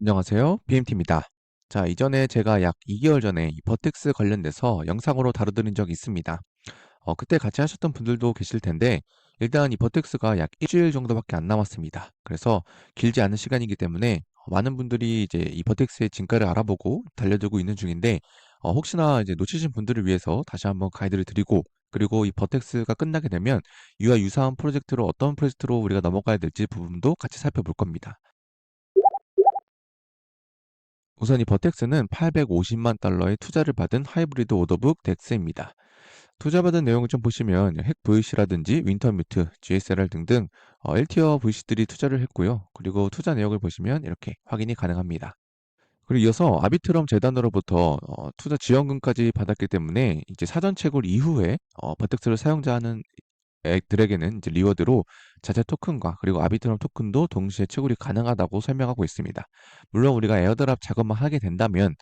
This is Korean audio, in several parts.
안녕하세요. BMT입니다. 자, 이전에 제가 약 2개월 전에 이 버텍스 관련돼서 영상으로 다뤄드린 적이 있습니다. 그때 같이 하셨던 분들도 계실 텐데, 일단 이 버텍스가 약 일주일 정도밖에 안 남았습니다. 그래서 길지 않은 시간이기 때문에 많은 분들이 이제 이 버텍스의 진가를 알아보고 달려들고 있는 중인데, 혹시나 이제 놓치신 분들을 위해서 다시 한번 가이드를 드리고, 그리고 이 버텍스가 끝나게 되면 이와 유사한 프로젝트로 어떤 프로젝트로 우리가 넘어가야 될지 부분도 같이 살펴볼 겁니다. 우선 이 버텍스는 850만 달러의 투자를 받은 하이브리드 오더북 덱스입니다. 투자받은 내용을 좀 보시면 핵 VC라든지 윈터뮤트, GSLR 등등 L티어 VC들이 투자를 했고요. 그리고 투자 내역을 보시면 이렇게 확인이 가능합니다. 그리고 이어서 아비트럼 재단으로부터 투자 지원금까지 받았기 때문에 이제 사전 채굴 이후에 버텍스를 사용자하는 액들에게는 이제 리워드로 자체 토큰과 그리고 아비트럼 토큰도 동시에 채굴이 가능하다고 설명하고 있습니다. 물론 우리가 에어드랍 작업만 하게 된다면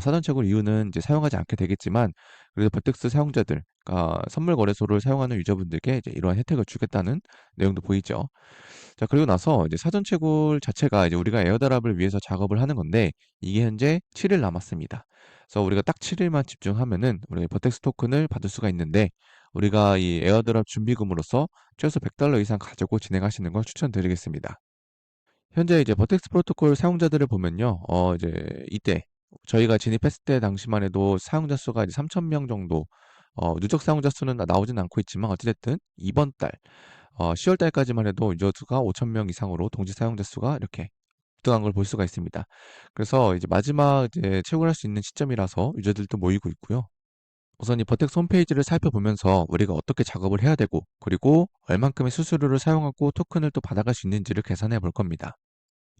사전 채굴 이후는 이제 사용하지 않게 되겠지만 그래도 버텍스 사용자들, 그러니까 선물 거래소를 사용하는 유저분들께 이제 이러한 혜택을 주겠다는 내용도 보이죠. 자, 그리고 나서 이제 사전 채굴 자체가 이제 우리가 에어드랍을 위해서 작업을 하는 건데 이게 현재 7일 남았습니다. 그래서 우리가 딱 7일만 집중하면은 우리 버텍스 토큰을 받을 수가 있는데 우리가 이 에어드랍 준비금으로서 최소 100달러 이상 가지고 진행하시는 걸 추천드리겠습니다. 현재 이제 버텍스 프로토콜 사용자들을 보면요. 이제 이때 저희가 진입했을 때 당시만 해도 사용자 수가 이제 3,000명 정도, 누적 사용자 수는 나오진 않고 있지만 어찌됐든 이번 달 10월 달까지만 해도 유저 수가 5,000명 이상으로 동시 사용자 수가 이렇게 급등한 걸 볼 수가 있습니다. 그래서 이제 마지막 이제 채굴할 수 있는 시점이라서 유저들도 모이고 있고요. 우선 이 버텍스 홈페이지를 살펴보면서 우리가 어떻게 작업을 해야 되고 그리고 얼만큼의 수수료를 사용하고 토큰을 또 받아갈 수 있는지를 계산해 볼 겁니다.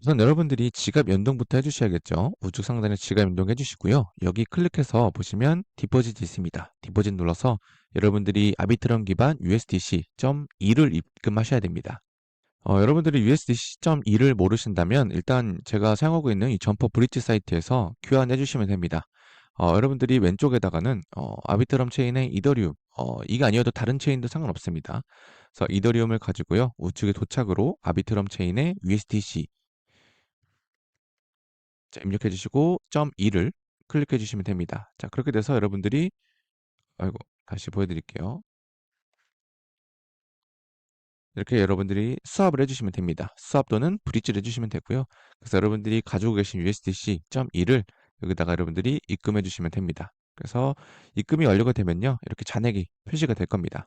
우선 여러분들이 지갑 연동부터 해주셔야겠죠. 우측 상단에 지갑 연동해 주시고요. 여기 클릭해서 보시면 디포짓이 있습니다. 디포짓 눌러서 여러분들이 아비트럼 기반 USDC.2를 입금하셔야 됩니다. 여러분들이 USDC.2를 모르신다면 일단 제가 사용하고 있는 이 점퍼 브릿지 사이트에서 교환해 주시면 됩니다. 여러분들이 왼쪽에다가는 아비트럼 체인의 이더리움, 이게 아니어도 다른 체인도 상관없습니다. 그래서 이더리움을 가지고요. 우측에 도착으로 아비트럼 체인의 USDC 자, 입력해 주시고 .2를 클릭해 주시면 됩니다. 자, 그렇게 돼서 여러분들이 아이고 다시 보여드릴게요. 이렇게 여러분들이 수합을 해주시면 됩니다. 수합 또는 브릿지를 해주시면 되고요. 그래서 여러분들이 가지고 계신 USDC.2를 여기다가 여러분들이 입금해 주시면 됩니다. 그래서 입금이 완료가 되면요. 이렇게 잔액이 표시가 될 겁니다.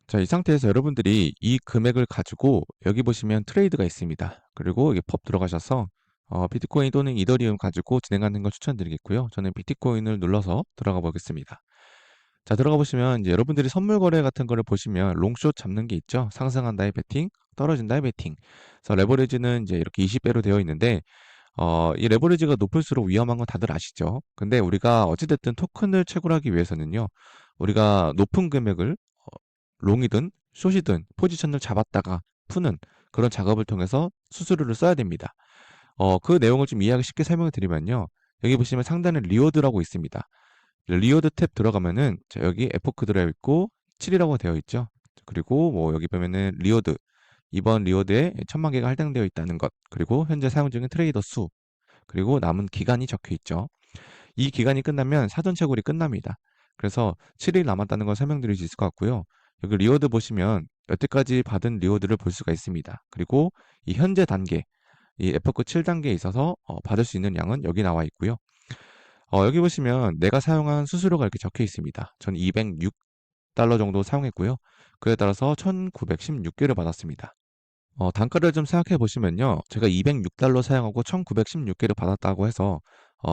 자, 이 상태에서 여러분들이 이 금액을 가지고 여기 보시면 트레이드가 있습니다. 그리고 이게 법 들어가셔서 비트코인 또는 이더리움 가지고 진행하는 걸 추천드리겠고요. 저는 비트코인을 눌러서 들어가 보겠습니다. 자, 들어가 보시면 이제 여러분들이 선물 거래 같은 거를 보시면 롱숏 잡는 게 있죠. 상승한다의 베팅, 떨어진다의 베팅. 그래서 레버리지는 이제 이렇게 20배로 되어 있는데 이 레버리지가 높을수록 위험한 건 다들 아시죠? 근데 우리가 어찌됐든 토큰을 채굴하기 위해서는요. 우리가 높은 금액을 롱이든 숏이든 포지션을 잡았다가 푸는 그런 작업을 통해서 수수료를 써야 됩니다. 그 내용을 좀 이해하기 쉽게 설명을 드리면요. 여기 보시면 상단에 리워드라고 있습니다. 리워드 탭 들어가면은 자, 여기 에포크 들어있고 7이라고 되어 있죠. 그리고 뭐 여기 보면은 리워드 이번 리워드에 1,000만 개가 할당되어 있다는 것 그리고 현재 사용 중인 트레이더 수 그리고 남은 기간이 적혀 있죠. 이 기간이 끝나면 사전 채굴이 끝납니다. 그래서 7일 남았다는 걸 설명드릴 수 있을 것 같고요. 여기 리워드 보시면 여태까지 받은 리워드를 볼 수가 있습니다. 그리고 이 현재 단계, 이 에포크 7단계에 있어서 받을 수 있는 양은 여기 나와 있고요. 여기 보시면 내가 사용한 수수료가 이렇게 적혀 있습니다. 전 206달러 정도 사용했고요. 그에 따라서 1916개를 받았습니다. 단가를 좀 생각해 보시면요. 제가 206달러 사용하고 1916개를 받았다고 해서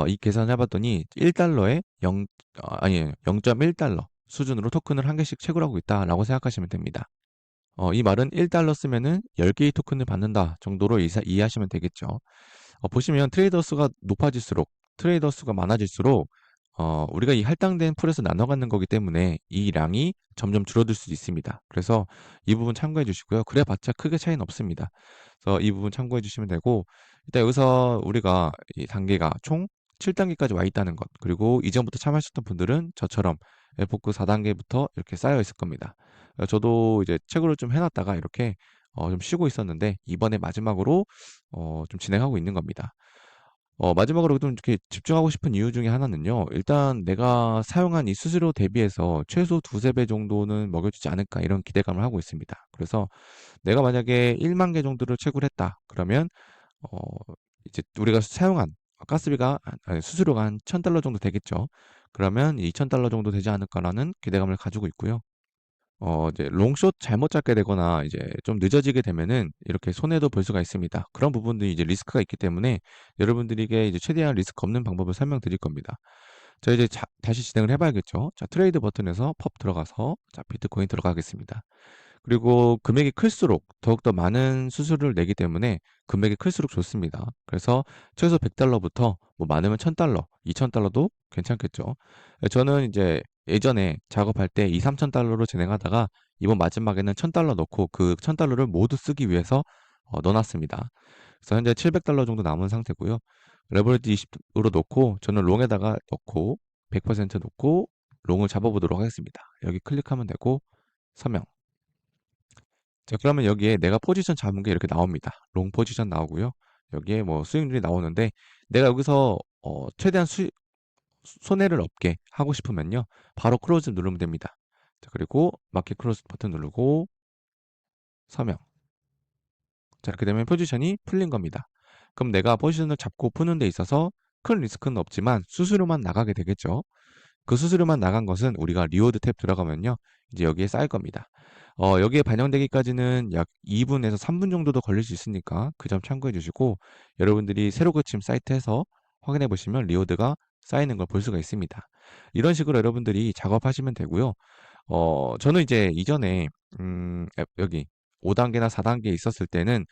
이 계산을 해봤더니 1달러에 0, 0.1달러 수준으로 토큰을 한 개씩 채굴하고 있다라고 생각하시면 됩니다. 이 말은 1달러 쓰면은 10개의 토큰을 받는다 정도로 이해하시면 되겠죠. 보시면 트레이더 수가 높아질수록 트레이더 수가 많아질수록 우리가 이 할당된 풀에서 나눠 갖는 거기 때문에 이 양이 점점 줄어들 수도 있습니다. 그래서 이 부분 참고해 주시고요. 그래 봤자 크게 차이는 없습니다. 그래서 이 부분 참고해 주시면 되고 일단 여기서 우리가 이 단계가 총 7단계까지 와 있다는 것 그리고 이전부터 참여하셨던 분들은 저처럼 F9 4단계부터 이렇게 쌓여 있을 겁니다. 저도 이제 책으로 좀 해놨다가 이렇게 좀 쉬고 있었는데 이번에 마지막으로 좀 진행하고 있는 겁니다. 마지막으로 좀 이렇게 집중하고 싶은 이유 중에 하나는요. 일단 내가 사용한 이 수수료 대비해서 최소 두세 배 정도는 먹여주지 않을까 이런 기대감을 하고 있습니다. 그래서 내가 만약에 1만 개 정도를 채굴 했다. 그러면 어 이제 우리가 사용한 가스비가 아니 수수료가 한 $1,000 정도 되겠죠. 그러면 2,000달러 정도 되지 않을까라는 기대감을 가지고 있고요. 이제 롱숏 잘못 잡게 되거나 이제 좀 늦어지게 되면은 이렇게 손해도 볼 수가 있습니다. 그런 부분들이 이제 리스크가 있기 때문에 여러분들에게 이제 최대한 리스크 없는 방법을 설명드릴 겁니다. 자, 이제 다시 진행을 해 봐야겠죠. 자, 트레이드 버튼에서 펍 들어가서 자, 비트코인 들어가겠습니다. 그리고 금액이 클수록 더욱더 많은 수수료를 내기 때문에 금액이 클수록 좋습니다. 그래서 최소 $100부터 뭐 많으면 $1,000, $2,000도 괜찮겠죠. 저는 이제 예전에 작업할 때 2, $3,000로 진행하다가 이번 마지막에는 $1,000 넣고 그 $1,000를 모두 쓰기 위해서 넣어놨습니다. 그래서 현재 $700 정도 남은 상태고요. 레버리지 20으로 놓고 저는 롱에다가 넣고 100% 놓고 롱을 잡아보도록 하겠습니다. 여기 클릭하면 되고 서명. 자, 그러면 여기에 내가 포지션 잡은 게 이렇게 나옵니다. 롱 포지션 나오고요. 여기에 뭐 수익률이 나오는데 내가 여기서 최대한 손해를 없게 하고 싶으면요. 바로 클로즈 누르면 됩니다. 자, 그리고 마켓 클로즈 버튼 누르고 서명. 자, 이렇게 되면 포지션이 풀린 겁니다. 그럼 내가 포지션을 잡고 푸는 데 있어서 큰 리스크는 없지만 수수료만 나가게 되겠죠. 그 수수료만 나간 것은 우리가 리워드 탭 들어가면요. 이제 여기에 쌓일 겁니다. 여기에 반영되기까지는 약 2분에서 3분 정도도 걸릴 수 있으니까 그 점 참고해 주시고 여러분들이 새로 고침 사이트에서 확인해 보시면 리워드가 쌓이는 걸 볼 수가 있습니다. 이런 식으로 여러분들이 작업하시면 되고요. 저는 이제 이전에 여기 5단계나 4단계에 있었을 때는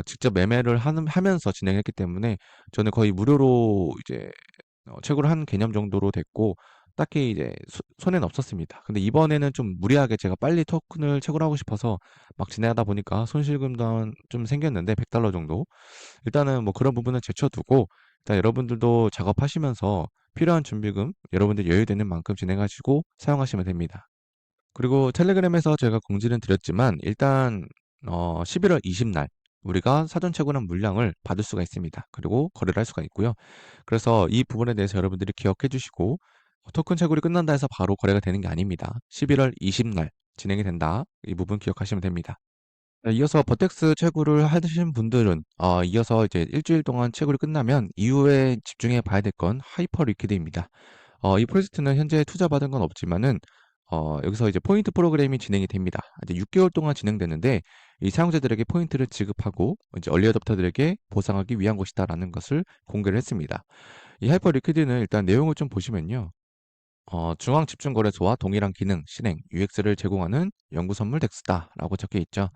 직접 매매를 하면서 진행했기 때문에 저는 거의 무료로 이제 채굴을 한 개념 정도로 됐고 딱히 이제 손해는 없었습니다. 근데 이번에는 좀 무리하게 제가 빨리 토큰을 채굴하고 싶어서 막 진행하다 보니까 손실금도 좀 생겼는데 $100 정도. 일단은 뭐 그런 부분은 제쳐두고 일단 여러분들도 작업하시면서 필요한 준비금 여러분들 여유되는 만큼 진행하시고 사용하시면 됩니다. 그리고 텔레그램에서 제가 공지는 드렸지만 일단 11월 20날 우리가 사전 채굴한 물량을 받을 수가 있습니다. 그리고 거래를 할 수가 있고요. 그래서 이 부분에 대해서 여러분들이 기억해 주시고 토큰 채굴이 끝난다 해서 바로 거래가 되는 게 아닙니다. 11월 20날 진행이 된다. 이 부분 기억하시면 됩니다. 네, 이어서 버텍스 채굴을 하신 분들은 이어서 이제 일주일 동안 채굴이 끝나면 이후에 집중해 봐야 될 건 하이퍼 리퀴드입니다. 이 프로젝트는 현재 투자받은 건 없지만은 여기서 이제 포인트 프로그램이 진행이 됩니다. 이제 6개월 동안 진행되는데 이 사용자들에게 포인트를 지급하고 이제 얼리 어댑터들에게 보상하기 위한 것이다라는 것을 공개를 했습니다. 이 하이퍼 리퀴드는 일단 내용을 좀 보시면요. 중앙 집중 거래소와 동일한 기능, 실행, UX를 제공하는 연구 선물 덱스다라고 적혀 있죠.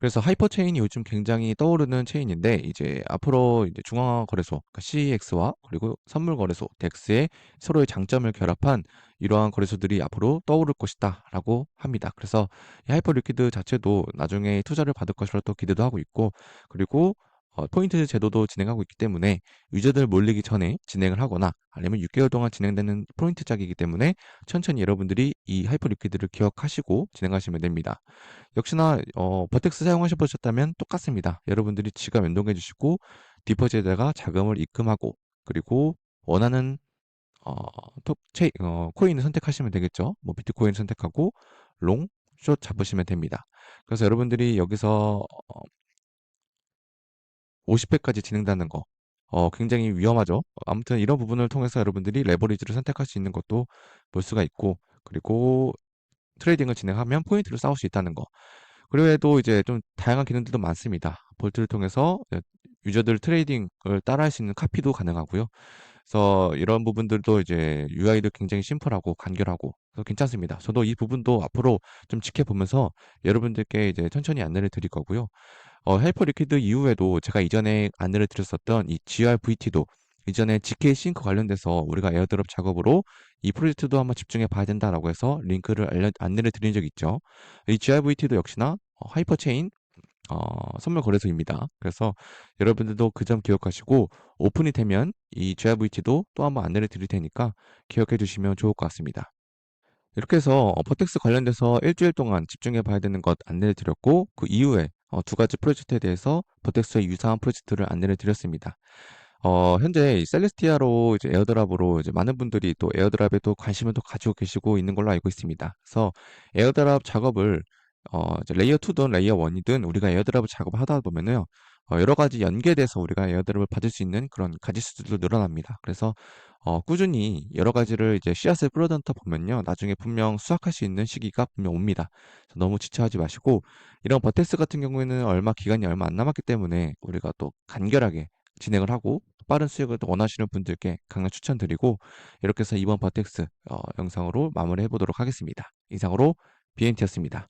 그래서 하이퍼 체인이 요즘 굉장히 떠오르는 체인인데 이제 앞으로 이제 중앙화 거래소 그러니까 CEX와 그리고 선물 거래소 덱스의 서로의 장점을 결합한 이러한 거래소들이 앞으로 떠오를 것이다라고 합니다. 그래서 이 하이퍼 리퀴드 자체도 나중에 투자를 받을 것이라 또 기대도 하고 있고 그리고 포인트 제도도 진행하고 있기 때문에 유저들 몰리기 전에 진행을 하거나 아니면 6개월 동안 진행되는 포인트 짝이기 때문에 천천히 여러분들이 이 하이퍼 리퀴드를 기억하시고 진행하시면 됩니다. 역시나 버텍스 사용하셔 보셨다면 똑같습니다. 여러분들이 지갑 연동해 주시고 디포지에다가 자금을 입금하고 그리고 원하는 코인을 선택하시면 되겠죠. 뭐 비트코인 선택하고 롱, 숏 잡으시면 됩니다. 그래서 여러분들이 여기서 50회까지 진행되는 거 굉장히 위험하죠. 아무튼 이런 부분을 통해서 여러분들이 레버리지를 선택할 수 있는 것도 볼 수가 있고 그리고 트레이딩을 진행하면 포인트를 쌓을 수 있다는 거. 그외에도 이제 좀 다양한 기능들도 많습니다. 볼트를 통해서 유저들 트레이딩을 따라할 수 있는 카피도 가능하고요. 그래서 이런 부분들도 이제 UI도 굉장히 심플하고 간결하고 그래서 괜찮습니다. 저도 이 부분도 앞으로 좀 지켜보면서 여러분들께 이제 천천히 안내를 드릴 거고요. 헬퍼 리퀴드 이후에도 제가 이전에 안내를 드렸었던 이 GRVT도 이전에 GK 싱크 관련돼서 우리가 에어드롭 작업으로 이 프로젝트도 한번 집중해 봐야 된다라고 해서 링크를 안내를 드린 적이 있죠. 이 GRVT도 역시나 하이퍼체인 선물 거래소입니다. 그래서 여러분들도 그 점 기억하시고 오픈이 되면 이 GRVT도 또 한번 안내를 드릴 테니까 기억해 주시면 좋을 것 같습니다. 이렇게 해서 버텍스 관련돼서 일주일 동안 집중해 봐야 되는 것 안내를 드렸고 그 이후에 두 가지 프로젝트에 대해서 버텍스의 유사한 프로젝트를 안내를 드렸습니다. 현재 이 셀레스티아로 이제 에어드랍으로 이제 많은 분들이 또 에어드랍에도 관심을 또 가지고 계시고 있는 걸로 알고 있습니다. 그래서 에어드랍 작업을 이제 레이어 2든 레이어 1이든 우리가 에어드랍을 작업을 하다 보면은요. 여러 가지 연계돼서 우리가 에어드랍을 받을 수 있는 그런 가짓수들도 늘어납니다. 그래서 꾸준히 여러 가지를 이제 씨앗을 뿌려넣다 보면요. 나중에 분명 수확할 수 있는 시기가 분명 옵니다. 그래서 너무 지체하지 마시고 이런 버텍스 같은 경우에는 기간이 얼마 안 남았기 때문에 우리가 또 간결하게 진행을 하고 빠른 수익을 또 원하시는 분들께 강력 추천드리고 이렇게 해서 이번 버텍스 영상으로 마무리해 보도록 하겠습니다. 이상으로 BNT였습니다.